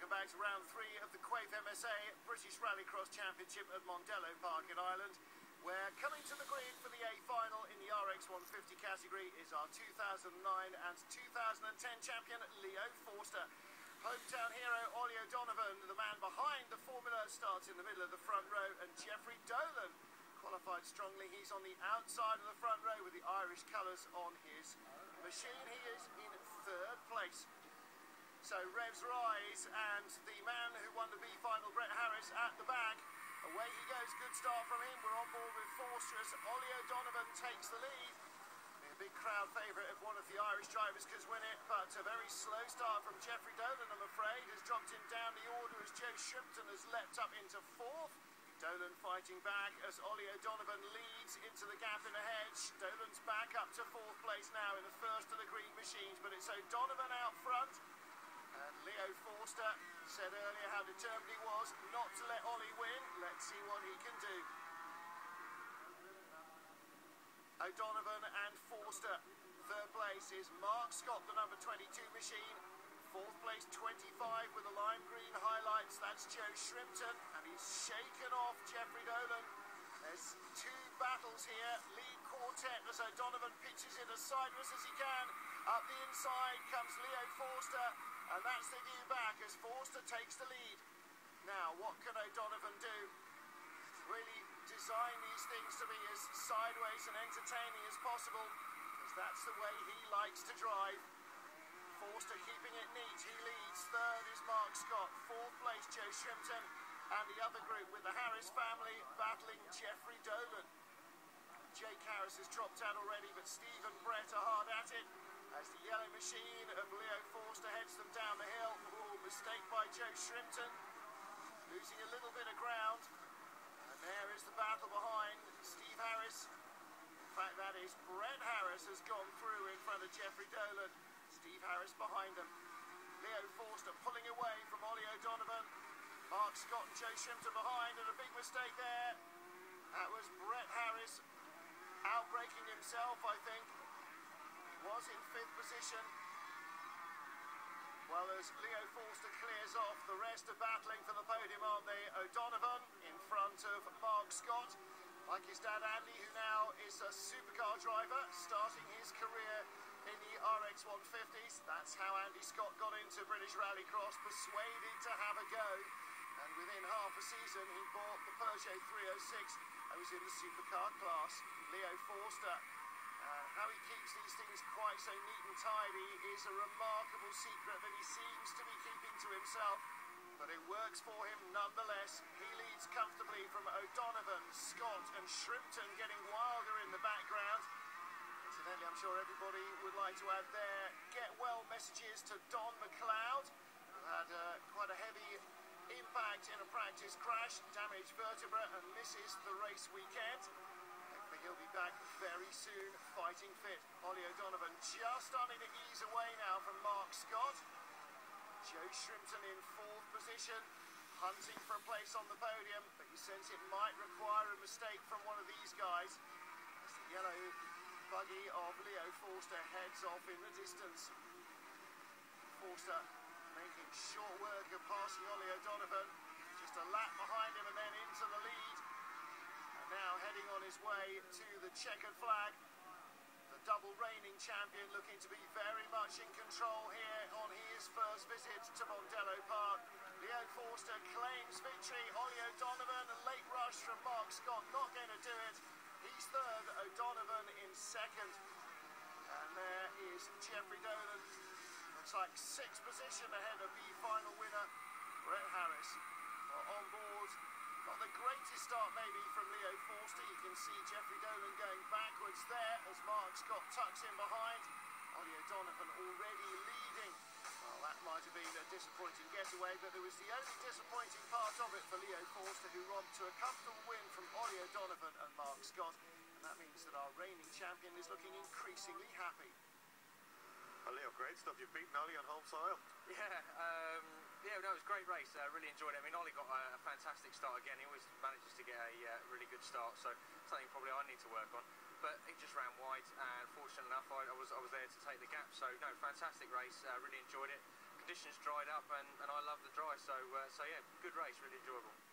Welcome back to round 3 of the Quaife MSA British Rallycross Championship at Mondello Park in Ireland, where coming to the grid for the A final in the RX150 category is our 2009 and 2010 champion Leo Forster. Hometown hero Ollie O'Donovan, the man behind the Formula, starts in the middle of the front row, and Jeffrey Dolan qualified strongly. He's on the outside of the front row with the Irish colours on his machine. He is in 3rd place. So revs rise, and the man who won the B final, Brett Harris, at the back. Away he goes, good start from him. We're on board with Forster as Ollie O'Donovan takes the lead. A big crowd favourite if one of the Irish drivers could win it, but a very slow start from Jeffrey Dolan, I'm afraid, has dropped him down the order as Joe Shrimpton has leapt up into 4th. Dolan fighting back as Ollie O'Donovan leads into the gap in the hedge. Dolan's back up to 4th place now in the first of the green machines, but it's O'Donovan out front. And Leo Forster said earlier how determined he was not to let Ollie win. Let's see what he can do. O'Donovan and Forster. 3rd place is Mark Scott, the number 22 machine. 4th place, 25 with the lime green highlights. That's Joe Shrimpton, and he's shaken off Jeffrey Dolan. There's 2 battles here. Lead quartet as O'Donovan pitches it as sideways as he can. Up the inside comes Leo Forster. And that's the view back as Forster takes the lead. Now, what can O'Donovan do? Really design these things to be as sideways and entertaining as possible, because that's the way he likes to drive. Forster keeping it neat. He leads. 3rd is Mark Scott. 4th place, Joe Shrimpton. And the other group with the Harris family battling Jeffrey Dolan. Jake Harris has dropped out already, but Steve and Brett are hard at it as the yellow machine of Leo Forster heads them down the hill. Oh, mistake by Joe Shrimpton, losing a little bit of ground. And there is the battle behind Steve Harris. In fact, that is Brett Harris has gone through in front of Jeffrey Dolan. Steve Harris behind them. Leo Forster pulling away from Ollie O'Donovan. Mark Scott and Joe Shrimpton behind, and a big mistake there. That was Brett Harris outbraking himself, I think. Was in 5th position. Well, as Leo Forster clears off, the rest are battling for the podium, aren't they? O'Donovan in front of Mark Scott, like his dad Andy, who now is a supercar driver, starting his career in the RX150s. That's how Andy Scott got into British Rallycross, persuaded to have a go. And within half a season, he bought the Peugeot 306 and was in the supercar class. Leo Forster. How he keeps these things quite so neat and tidy is a remarkable secret that he seems to be keeping to himself, but it works for him nonetheless. He leads comfortably from O'Donovan, Scott and Shrimpton getting wilder in the background. Incidentally, I'm sure everybody would like to add their get well messages to Don McLeod, who had quite a heavy impact in a practice crash, damaged vertebra and misses the race weekend. He'll be back very soon, fighting fit. Ollie O'Donovan just starting to ease away now from Mark Scott. Joe Shrimpton in 4th position, hunting for a place on the podium, but you sense it might require a mistake from one of these guys as the yellow buggy of Leo Forster heads off in the distance. Forster making short work of passing Ollie O'Donovan, just a lap behind him and then into the lead. Now heading on his way to the checkered flag. The double reigning champion looking to be very much in control here on his first visit to Mondello Park. Leo Forster claims victory. Ollie O'Donovan, a late rush from Mark Scott, not going to do it. He's 3rd, O'Donovan in 2nd. And there is Jeffrey Dolan. Looks like 6th position ahead of the final winner, Brett Harris. Well, on board. Not the greatest start maybe from Leo Forster. You can see Jeffrey Dolan going backwards there as Mark Scott tucks in behind. Ollie O'Donovan already leading. Well, that might have been a disappointing getaway, but it was the only disappointing part of it for Leo Forster, who romped to a comfortable win from Ollie O'Donovan and Mark Scott. And that means that our reigning champion is looking increasingly happy. Well, Leo, great stuff. You've beaten Ollie on home soil. Yeah, no, it was a great race. I really enjoyed it. I mean, Ollie got a fantastic start again. He always manages to get a really good start, so something probably I need to work on. But he just ran wide, and fortunate enough, I was there to take the gap. So, no, fantastic race. Really enjoyed it. conditions dried up, and I love the dry. So yeah, good race, really enjoyable.